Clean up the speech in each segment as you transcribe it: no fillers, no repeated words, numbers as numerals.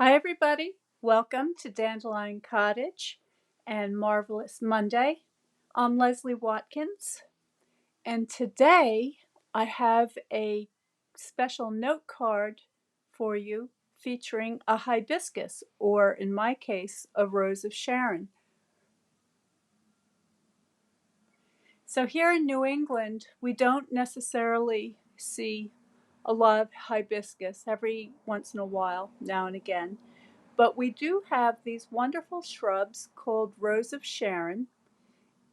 Hi everybody, welcome to Dandelion Cottage and Marvelous Monday. I'm Leslie Watkins, and today I have a special note card for you featuring a hibiscus, or in my case, a rose of Sharon. So here in New England, we don't necessarily see a lot of hibiscus every once in a while, now and again. But we do have these wonderful shrubs called Rose of Sharon,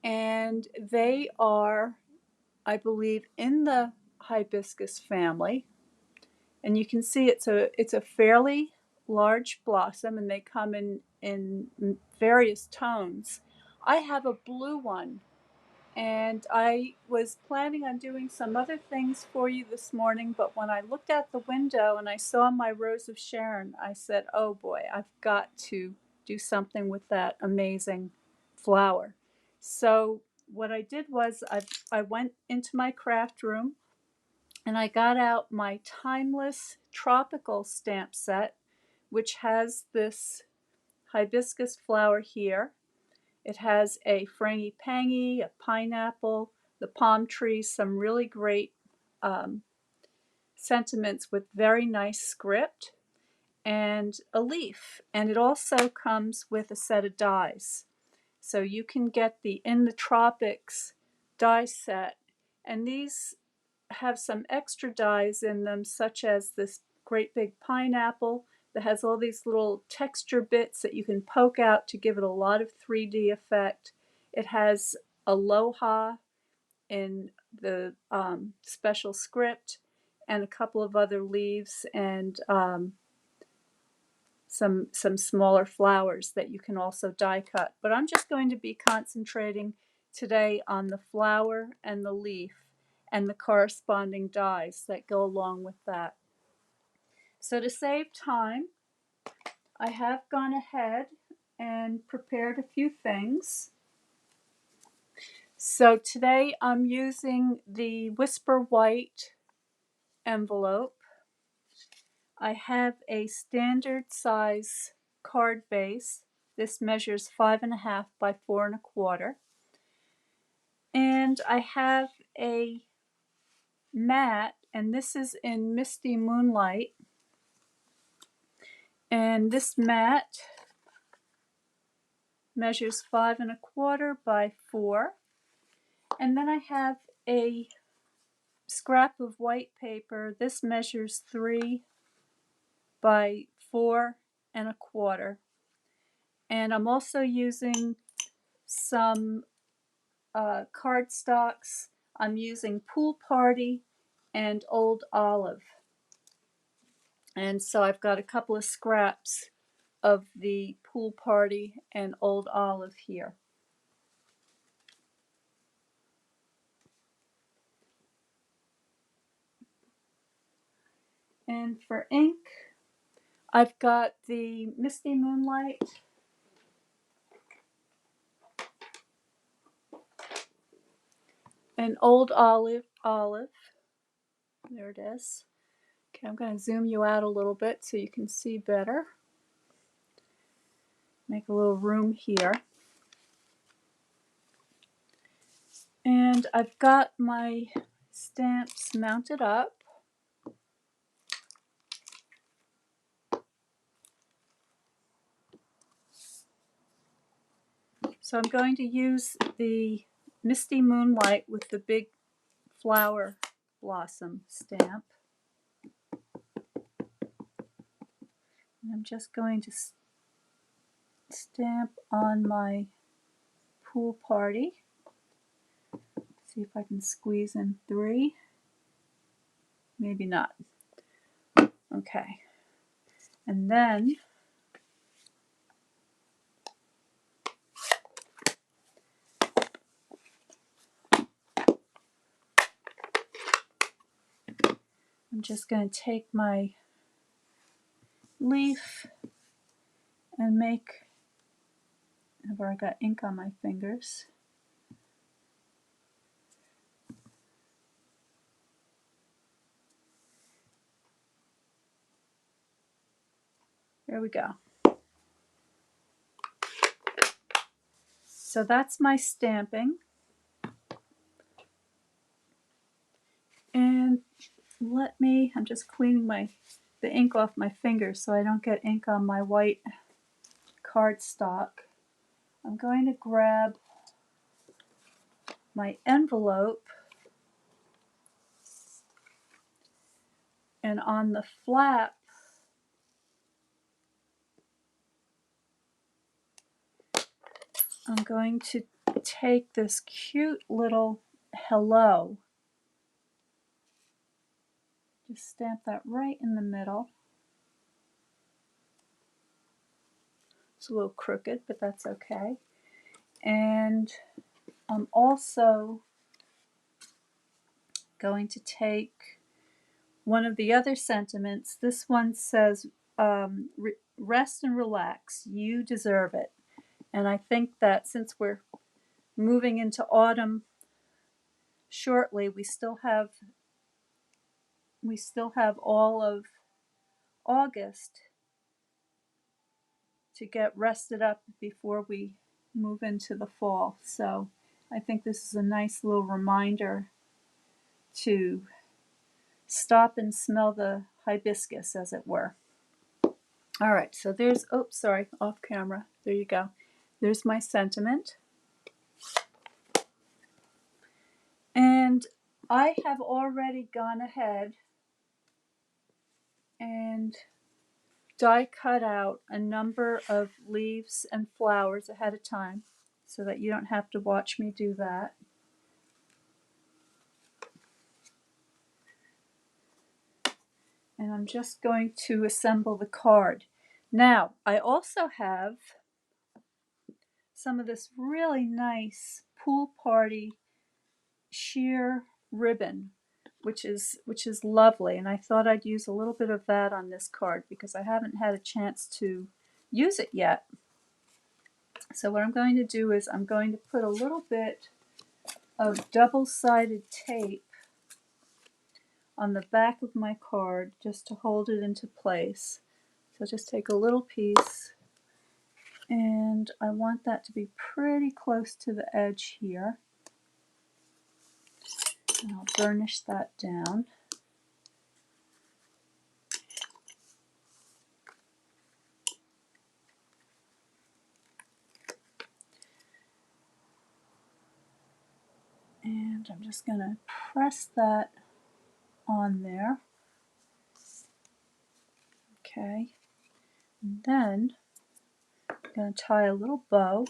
and they are, I believe, in the hibiscus family. And you can see it's a fairly large blossom, and they come in various tones. I have a blue one, and I was planning on doing some other things for you this morning, but when I looked out the window and I saw my Rose of Sharon, I said, oh boy, I've got to do something with that amazing flower. So what I did was I went into my craft room and I got out my Timeless Tropical stamp set, which has this hibiscus flower here. It has a frangipangi, a pineapple, the palm trees, some really great sentiments with very nice script, and a leaf. And it also comes with a set of dies. So you can get the In the Tropics die set, and these have some extra dies in them, such as this great big pineapple that has all these little texture bits that you can poke out to give it a lot of 3D effect. It has Aloha in the special script, and a couple of other leaves, and some smaller flowers that you can also die cut. But I'm just going to be concentrating today on the flower and the leaf and the corresponding dies that go along with that. So to save time, I have gone ahead and prepared a few things. So today I'm using the Whisper White envelope. I have a standard size card base. This measures 5.5 by 4.25. And I have a mat, and this is in Misty Moonlight. And this mat measures 5.25 by 4. And then I have a scrap of white paper. This measures 3 by 4.25. And I'm also using some cardstocks. I'm using Pool Party and Old Olive. And so I've got a couple of scraps of the Pool Party and Old Olive here. And for ink, I've got the Misty Moonlight, and Old Olive. There it is. Okay, I'm going to zoom you out a little bit so you can see better. Make a little room here. And I've got my stamps mounted up. So I'm going to use the Misty Moonlight with the big flower blossom stamp. And I'm just going to stamp on my Pool Party. See if I can squeeze in 3. Maybe not. Okay. And then I'm just going to take my leaf and make, where I got ink on my fingers. There we go. So that's my stamping. And I'm just cleaning the ink off my fingers so I don't get ink on my white cardstock. I'm going to grab my envelope, and on the flap I'm going to take this cute little hello. Just stamp that right in the middle. It's a little crooked, but that's okay. And I'm also going to take one of the other sentiments. This one says, rest and relax, you deserve it. And I think that since we're moving into autumn shortly, we still have all of August to get rested up before we move into the fall. So I think this is a nice little reminder to stop and smell the hibiscus, as it were. All right, so there's, oh, sorry, off camera. There you go. There's my sentiment. And I have already gone ahead and die cut out a number of leaves and flowers ahead of time so that you don't have to watch me do that. And I'm just going to assemble the card. Now, I also have some of this really nice pool party sheer ribbon, which is lovely, and I thought I'd use a little bit of that on this card because I haven't had a chance to use it yet. So what I'm going to do is I'm going to put a little bit of double-sided tape on the back of my card just to hold it into place. So just take a little piece, and I want that to be pretty close to the edge here. And I'll burnish that down. And I'm just going to press that on there. Okay. And then I'm going to tie a little bow.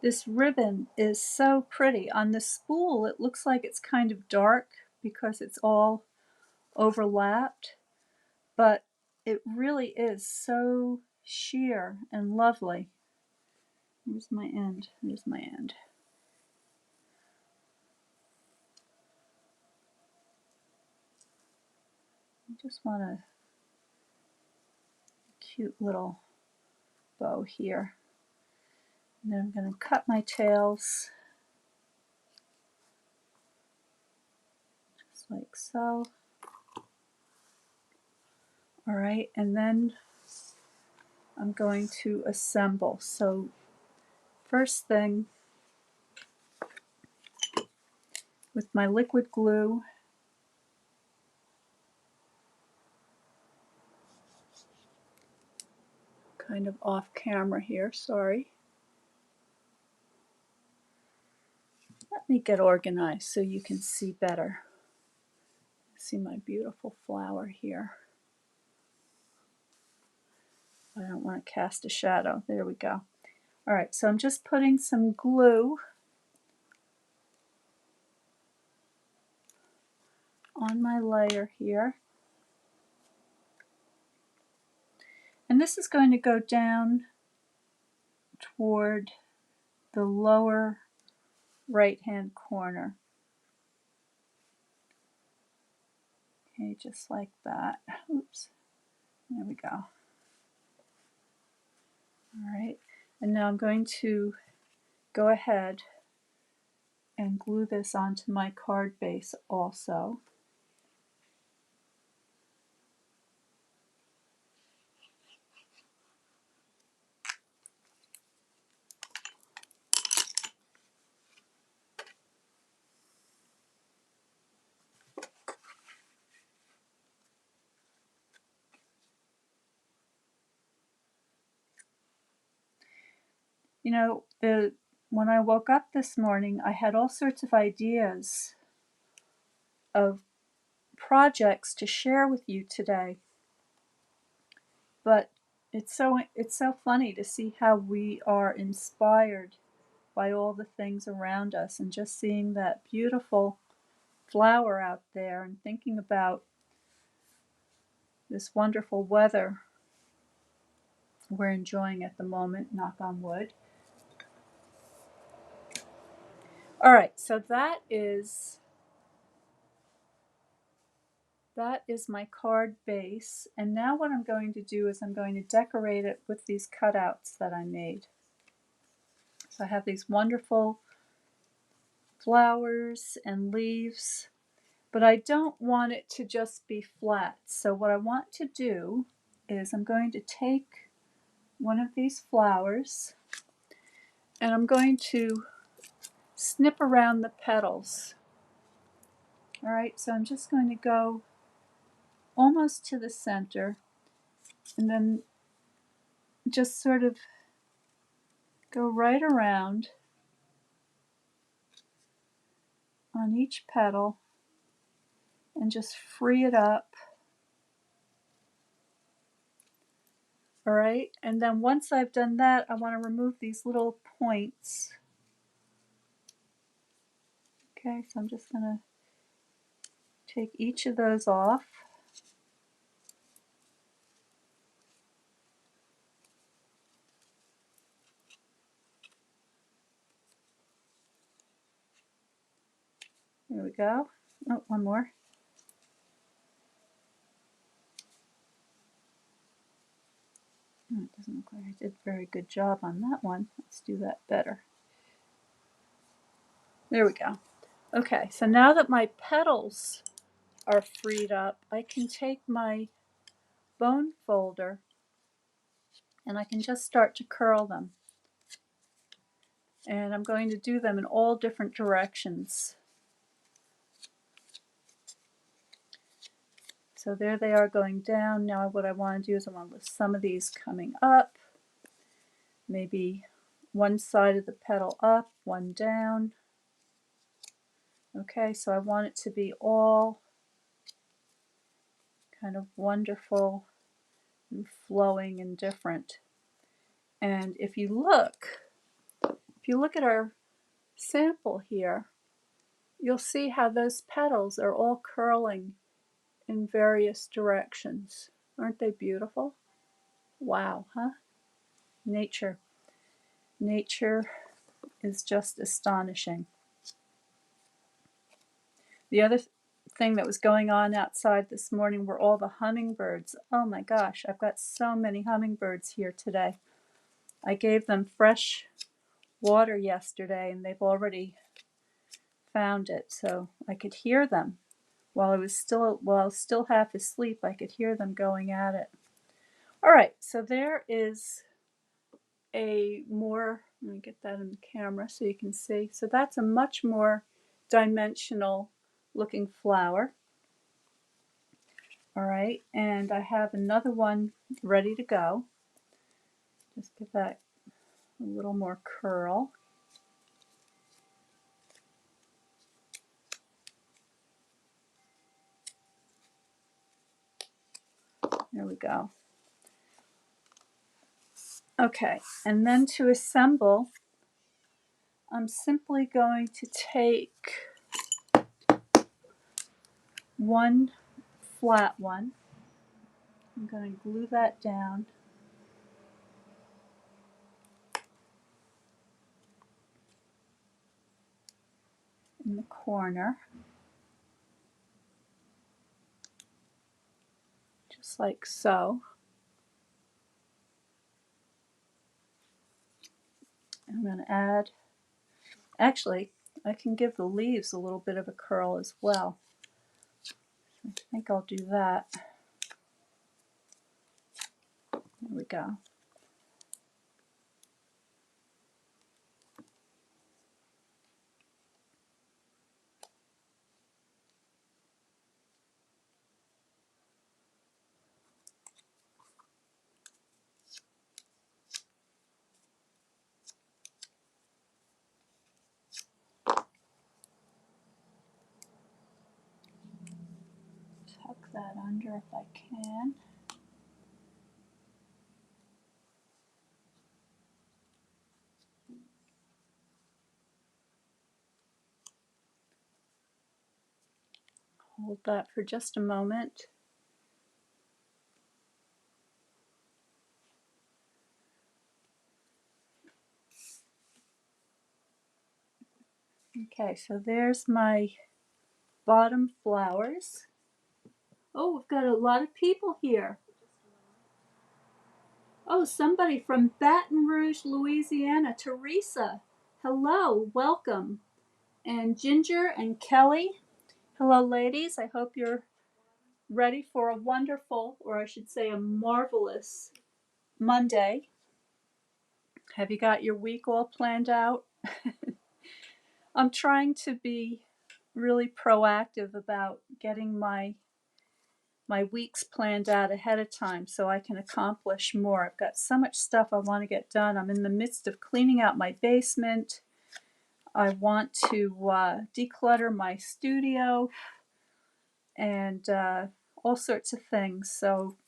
This ribbon is so pretty. On the spool, it looks like it's kind of dark because it's all overlapped, but it really is so sheer and lovely. Here's my end. Here's my end. I just want a cute little bow here. And then I'm going to cut my tails just like so. All right, and then I'm going to assemble. So first thing, with my liquid glue, kind of off camera here, sorry. Let me get organized so you can see better. See my beautiful flower here. I don't want to cast a shadow. There we go. All right, so I'm just putting some glue on my layer here. And this is going to go down toward the lower right hand corner. Okay, just like that. Oops. There we go. All right, and now I'm going to go ahead and glue this onto my card base also. You know, when I woke up this morning, I had all sorts of ideas of projects to share with you today. But it's so funny to see how we are inspired by all the things around us, and just seeing that beautiful flower out there and thinking about this wonderful weather we're enjoying at the moment, knock on wood. All right, so that is my card base, and now what I'm going to do is I'm going to decorate it with these cutouts that I made. So I have these wonderful flowers and leaves, but I don't want it to just be flat. So what I want to do is I'm going to take one of these flowers and I'm going to snip around the petals. All right, so I'm just going to go almost to the center and then just sort of go right around on each petal and just free it up. All right, and then once I've done that, I want to remove these little points. Okay, so I'm just going to take each of those off. There we go. Oh, one more. Oh, it doesn't look like I did a very good job on that one. Let's do that better. There we go. Okay, so now that my petals are freed up, I can take my bone folder and I can just start to curl them. And I'm going to do them in all different directions. So there they are going down. Now what I want to do is I want to lift some of these coming up. Maybe one side of the petal up, one down. Okay, so I want it to be all kind of wonderful and flowing and different. And if you look at our sample here, you'll see how those petals are all curling in various directions. Aren't they beautiful? Wow, huh? Nature is just astonishing. The other thing that was going on outside this morning were all the hummingbirds. Oh my gosh, I've got so many hummingbirds here today. I gave them fresh water yesterday and they've already found it, so I could hear them. While I was still half asleep, I could hear them going at it. All right, so there is let me get that in the camera so you can see. So that's a much more dimensional looking flower. All right, and I have another one ready to go. Just give that a little more curl. There we go. Okay, and then to assemble, I'm simply going to take one flat one. I'm going to glue that down. in the corner, just like so. I'm going to add, actually, I can give the leaves a little bit of a curl as well. I think I'll do that. There we go. Tuck that under if I can. Hold that for just a moment. Okay, so there's my bottom flowers. Oh, we've got a lot of people here. Oh, somebody from Baton Rouge, Louisiana, Teresa. Hello, welcome. And Ginger and Kelly. Hello, ladies. I hope you're ready for a wonderful, or I should say a marvelous Monday. Have you got your week all planned out? I'm trying to be really proactive about getting my weeks planned out ahead of time so I can accomplish more. I've got so much stuff I want to get done. I'm in the midst of cleaning out my basement. I want to declutter my studio and all sorts of things. So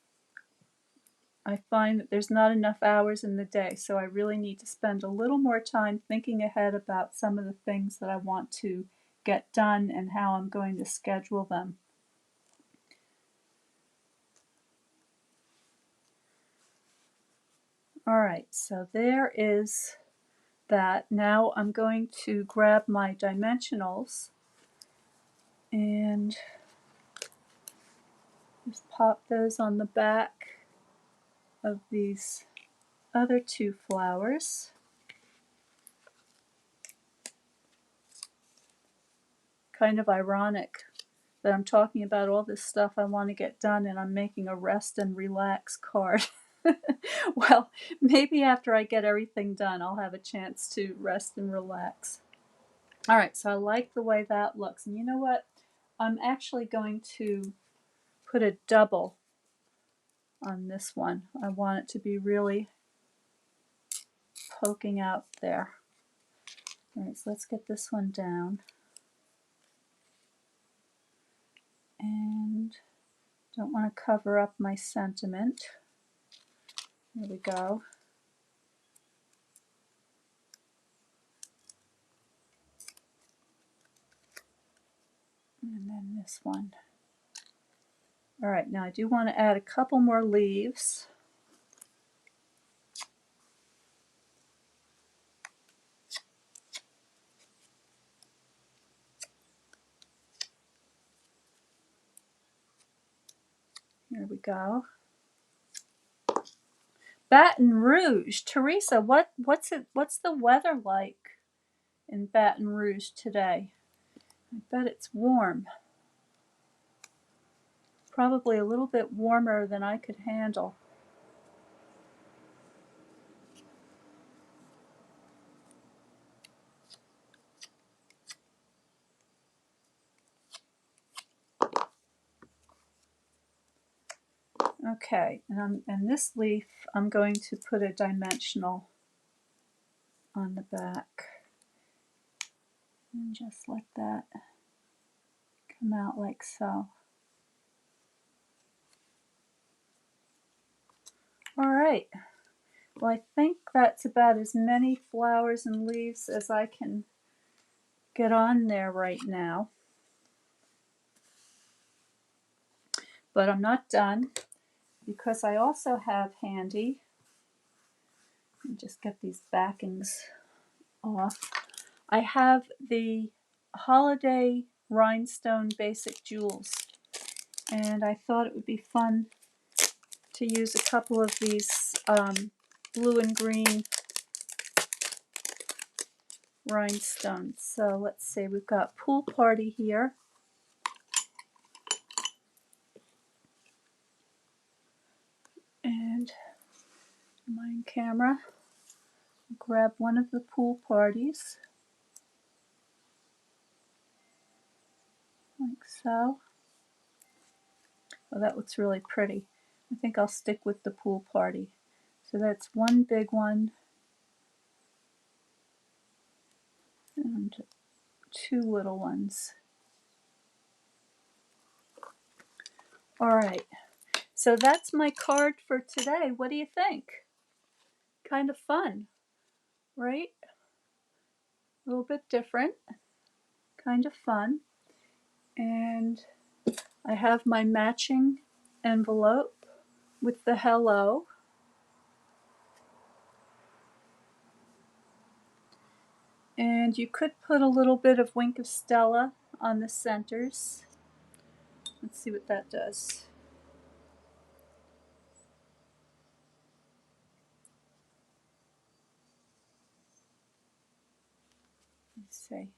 I find that there's not enough hours in the day, so I really need to spend a little more time thinking ahead about some of the things that I want to get done and how I'm going to schedule them. All right, so there is that. Now I'm going to grab my dimensionals and just pop those on the back of these other two flowers. Kind of ironic that I'm talking about all this stuff I want to get done and I'm making a rest and relax card. Well, maybe after I get everything done, I'll have a chance to rest and relax. All right, so I like the way that looks. And you know what? I'm actually going to put a double on this one. I want it to be really poking out there. All right, so let's get this one down. And don't want to cover up my sentiment. There we go. And then this one. All right, now I do want to add a couple more leaves. Here we go. Baton Rouge, Teresa, what's the weather like in Baton Rouge today? I bet it's warm. Probably a little bit warmer than I could handle. Okay, and this leaf, I'm going to put a dimensional on the back. And just let that come out like so. All right, well I think that's about as many flowers and leaves as I can get on there right now. But I'm not done because I also have handy, let me just get these backings off, I have the holiday rhinestone basic jewels. And I thought it would be fun to use a couple of these blue and green rhinestones. So let's see, we've got Pool Party here. And am I in camera? Grab one of the pool parties, like so. Oh, that looks really pretty. I think I'll stick with the pool party. So that's one big one and two little ones. All right, so that's my card for today. What do you think? Kind of fun, right? A little bit different, kind of fun. And I have my matching envelope with the hello. And you could put a little bit of Wink of Stella on the centers. Let's see what that does. Let's see.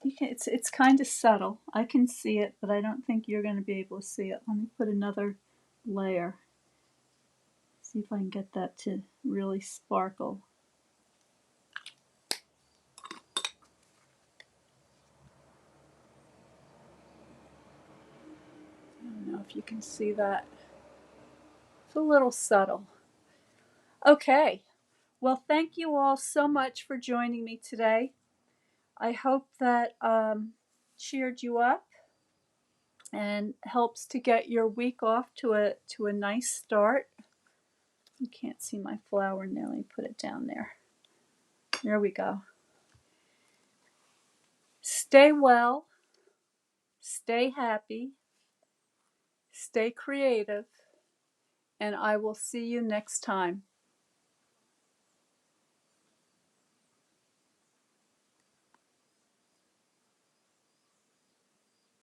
You can, it's kind of subtle. I can see it, but I don't think you're going to be able to see it. Let me put another layer. See if I can get that to really sparkle. I don't know if you can see that. It's a little subtle. Okay. Well, thank you all so much for joining me today. I hope that cheered you up and helps to get your week off to a nice start. You can't see my flower now. Let me put it down there. There we go. Stay well, stay happy, stay creative, and I will see you next time.